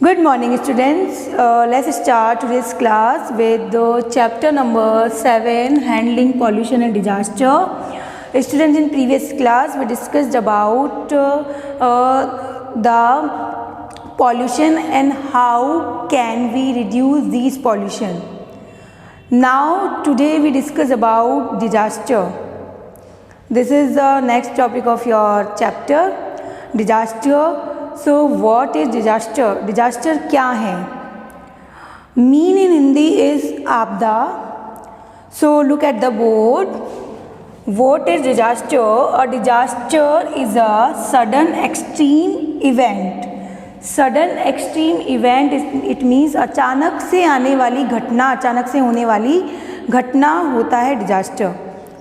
Good morning students. Let's start today's class with the chapter number 7, handling pollution and disaster. Students, in previous class we discussed about the pollution and how can we reduce these pollution. Now today we discuss about disaster. This is the next topic of your chapter, disaster. So what is disaster? Disaster क्या है? Mean in Hindi is आपदा. So look at the board. What is disaster? A disaster is a sudden extreme event. Sudden extreme event it means अचानक से आने वाली घटना, अचानक से होने वाली घटना होता है डिजास्टर,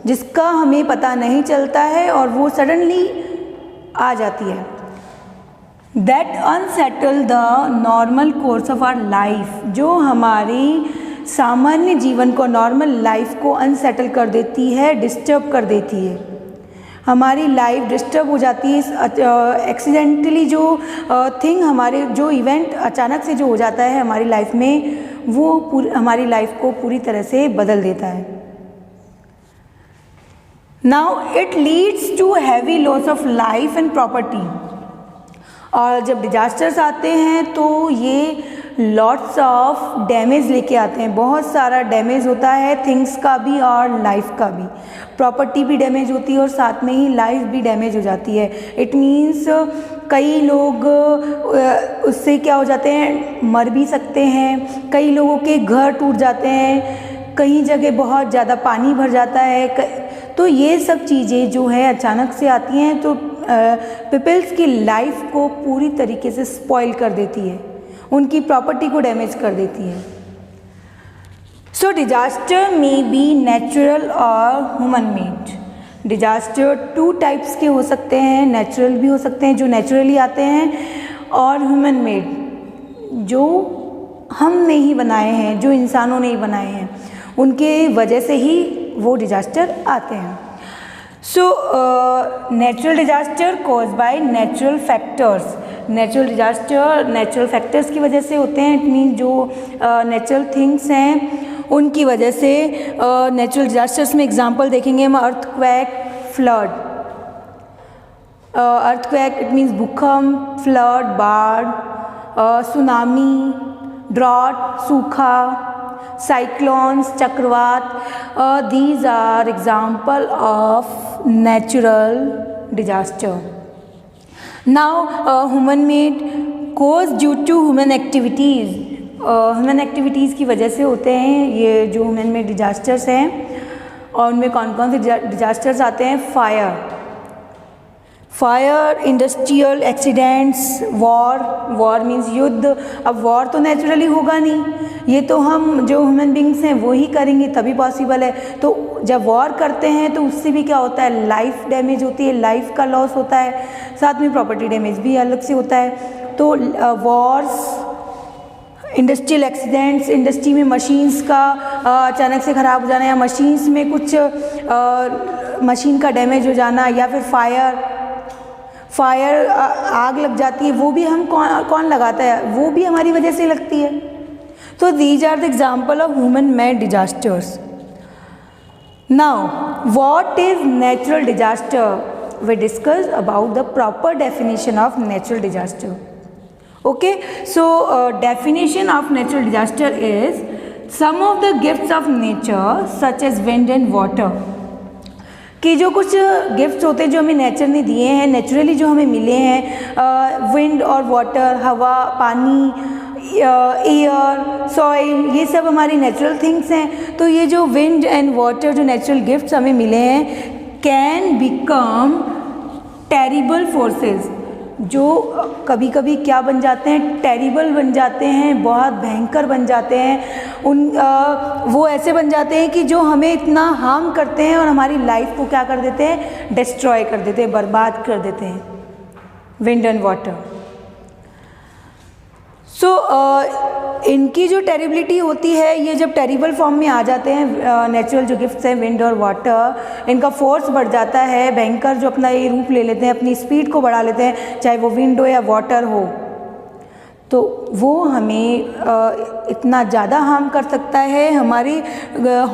जिसका हमें पता नहीं चलता है और वो सडनली आ जाती है. That unsettle the normal course of our life, जो हमारी सामान्य जीवन को, नॉर्मल लाइफ को अनसेटल कर देती है, डिस्टर्ब कर देती है. हमारी लाइफ डिस्टर्ब हो जाती है. एक्सीडेंटली जो थिंग, हमारे जो इवेंट अचानक से जो हो जाता है हमारी लाइफ में, वो हमारी लाइफ को पूरी तरह से बदल देता है. Now it leads to heavy loss of life and property. और जब डिजास्टर्स आते हैं तो ये लॉट्स ऑफ डैमेज लेके आते हैं. बहुत सारा डैमेज होता है, थिंग्स का भी और लाइफ का भी. प्रॉपर्टी भी डैमेज होती है और साथ में ही लाइफ भी डैमेज हो जाती है. इट मीन्स कई लोग उससे क्या हो जाते हैं, मर भी सकते हैं. कई लोगों के घर टूट जाते हैं. कई जगह बहुत ज़्यादा पानी भर जाता है. तो ये सब चीज़ें जो है अचानक से आती हैं तो पीपल्स की लाइफ को पूरी तरीके से स्पॉइल कर देती है, उनकी प्रॉपर्टी को डैमेज कर देती है. सो डिजास्टर मे बी नेचुरल और human made. Disaster two types के हो सकते हैं, नेचुरल भी हो सकते हैं जो नेचुरली आते हैं, और ह्यूमन मेड जो हमने ही बनाए हैं, जो इंसानों ने ही बनाए हैं, उनके वजह से ही वो डिजास्टर आते हैं. So natural disaster cause by natural factors. Natural disaster natural factors की वजह से होते हैं. इट मीन जो नेचुरल थिंग्स हैं उनकी वजह से. नेचुरल डिजास्टर्स में एग्जांपल देखेंगे हम, earthquake, flood. Earthquake it means भूकंप, फ्लड बाढ़, सुनामी, ड्रॉट सूखा, साइक्लोन्स चक्रवात. These are example of natural disaster. Now human made cause due to human activities. Human activities की वजह से होते हैं ये जो ह्यूमन मेड डिजास्टर्स हैं. और उनमें कौन कौन से डिजास्टर्स आते हैं? Fire, industrial accidents, war means युद्ध. अब वॉर तो नेचुरली होगा नहीं, ये तो हम जो ह्यूमन बींग्स हैं वो ही करेंगे तभी पॉसिबल है. तो जब वॉर करते हैं तो उससे भी क्या होता है, लाइफ डैमेज होती है, लाइफ का लॉस होता है, साथ में प्रॉपर्टी डैमेज भी अलग से होता है. तो वॉर्स, इंडस्ट्रियल एक्सीडेंट्स, इंडस्ट्री में मशीन्स का अचानक से ख़राब हो जाना, या मशीन्स में कुछ मशीन का डैमेज हो जाना, या फिर फायर आग लग जाती है, वो भी हम कौन लगाता है, वो भी हमारी वजह से लगती है. तो these are the example of human made disasters. Now what is natural disaster? We discuss about the proper definition of natural disaster. Okay, so definition of natural disaster is some of the gifts of nature such as wind and water. कि जो कुछ gifts होते हैं जो हमें nature ने दिए हैं, नेचुरली जो हमें मिले हैं, विंड और वाटर, हवा, पानी, एयर, सॉइल, ये सब हमारी नेचुरल थिंग्स हैं. तो ये जो विंड एंड वाटर जो नेचुरल गिफ्ट्स हमें मिले हैं कैन बिकम टेरिबल फोर्सेस, जो कभी कभी क्या बन जाते हैं, टेरिबल बन जाते हैं, बहुत भयंकर बन जाते हैं. वो ऐसे बन जाते हैं कि जो हमें इतना हार्म करते हैं और हमारी लाइफ को क्या कर देते हैं, डिस्ट्रॉय कर देते हैं, बर्बाद कर देते हैं. Wind and water. सो इनकी जो टेरिबिलिटी होती है, ये जब टेरिबल फॉर्म में आ जाते हैं, नेचुरल जो गिफ्ट्स हैं विंड और वाटर, इनका फोर्स बढ़ जाता है, भयंकर जो अपना ये रूप ले लेते हैं, अपनी स्पीड को बढ़ा लेते हैं, चाहे वो विंड हो या वाटर हो. तो वो हमें इतना ज़्यादा हार्म कर सकता है, हमारे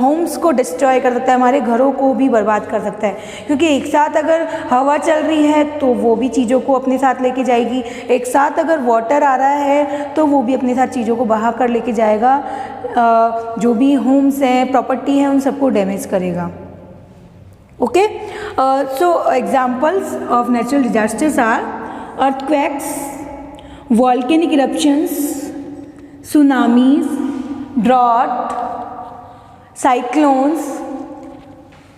होम्स को डिस्ट्रॉय कर सकता है, हमारे घरों को भी बर्बाद कर सकता है। क्योंकि एक साथ अगर हवा चल रही है तो वो भी चीज़ों को अपने साथ लेके जाएगी, एक साथ अगर वाटर आ रहा है तो वो भी अपने साथ चीज़ों को बहा कर लेके जाएगा, जो भी होम्स हैं, प्रॉपर्टी है, उन सबको डैमेज करेगा। Okay, so examples of natural disasters are earthquakes, volcanic eruptions, tsunamis, drought, cyclones.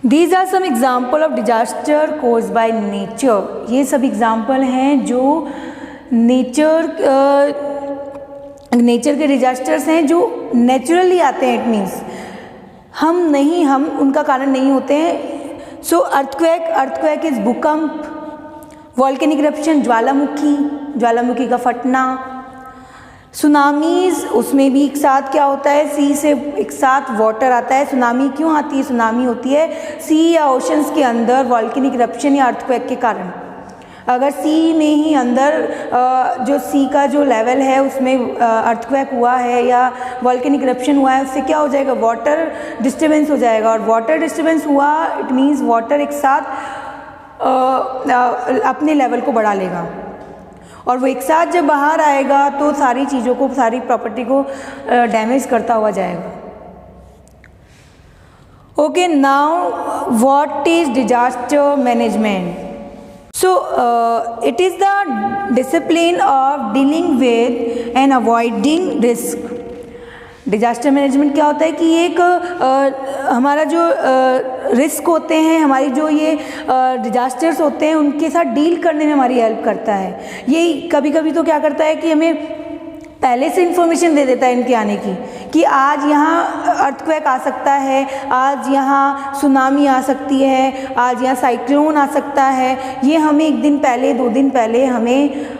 These are some example of disaster caused by nature. ये सब एग्जाम्पल हैं जो नेचर के डिजास्टर्स हैं जो नेचुरली आते हैं। इट मीन्स हम उनका कारण नहीं होते हैं। सो अर्थक्वेक इज भूकंप, वॉल्केनिक इरप्शन ज्वालामुखी का फटना, सुनामीज उसमें भी एक साथ क्या होता है, सी से एक साथ वाटर आता है। सुनामी क्यों आती है? सुनामी होती है सी या ओशंस के अंदर वॉल्केनिक इरप्शन या अर्थक्वेक के कारण। अगर सी में ही अंदर जो सी का जो लेवल है उसमें अर्थक्वेक हुआ है या वॉल्केनिक इरप्शन हुआ है, उससे क्या हो जाएगा, वाटर डिस्टर्बेंस हो जाएगा। और वाटर डिस्टर्बेंस हुआ इट मीन्स वाटर एक साथ अपने लेवल को बढ़ा लेगा, और वो एक साथ जब बाहर आएगा तो सारी चीज़ों को, सारी प्रॉपर्टी को डैमेज करता हुआ जाएगा। Okay, now what is disaster management? So it is the discipline of dealing with and avoiding risk. Disaster management क्या होता है कि एक हमारा जो रिस्क होते हैं, हमारी जो ये डिजास्टर्स होते हैं उनके साथ डील करने में हमारी हेल्प करता है। ये कभी कभी तो क्या करता है कि हमें पहले से इन्फॉर्मेशन दे देता है इनके आने की, कि आज यहाँ अर्थक्वेक आ सकता है, आज यहाँ सुनामी आ सकती है, आज यहाँ साइक्लोन आ सकता है। ये हमें एक दिन पहले, 2 दिन पहले हमें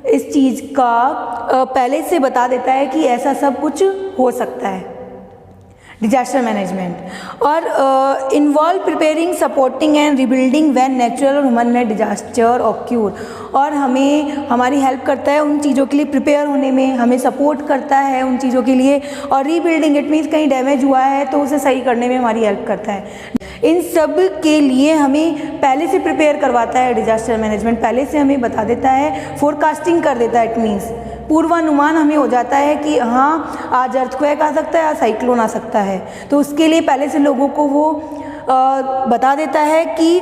इस चीज़ का पहले से बता देता है कि ऐसा सब कुछ हो सकता है। डिजास्टर मैनेजमेंट और involve preparing, supporting and rebuilding when natural और ह्यूमन मेड डिजास्टर ऑक्यूर, और हमें हमारी हेल्प करता है उन चीज़ों के लिए प्रिपेयर होने में, हमें सपोर्ट करता है उन चीज़ों के लिए। और रीबिल्डिंग इट मीन्स कहीं डैमेज हुआ है तो उसे सही करने में हमारी हेल्प करता है। इन सब के लिए हमें पहले से प्रिपेयर करवाता है डिजास्टर मैनेजमेंट, पहले से हमें बता देता है, फोरकास्टिंग कर देता है। इट मीन्स पूर्वानुमान हमें हो जाता है कि हाँ आज अर्थक्वेक आ सकता है, आज साइक्लोन आ सकता है, तो उसके लिए पहले से लोगों को वो बता देता है कि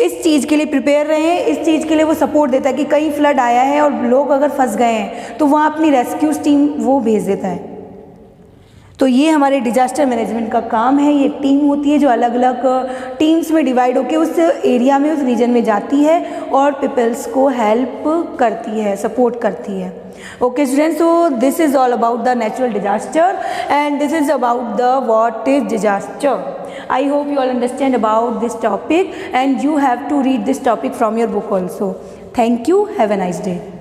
इस चीज़ के लिए प्रिपेयर रहें, इस चीज़ के लिए वो सपोर्ट देता है कि कहीं फ्लड आया है और लोग अगर फंस गए हैं तो वहाँ अपनी रेस्क्यू टीम वो भेज देता है। तो ये हमारे डिजास्टर मैनेजमेंट का काम है। ये टीम होती है जो अलग अलग टीम्स में डिवाइड होकर उस एरिया में, उस रीजन में जाती है और पीपल्स को हेल्प करती है, सपोर्ट करती है। Okay students, so this is all about the natural disaster and this is about the what is disaster. I hope you all understand about this topic and you have to read this topic from your book also. Thank you. Have a nice day.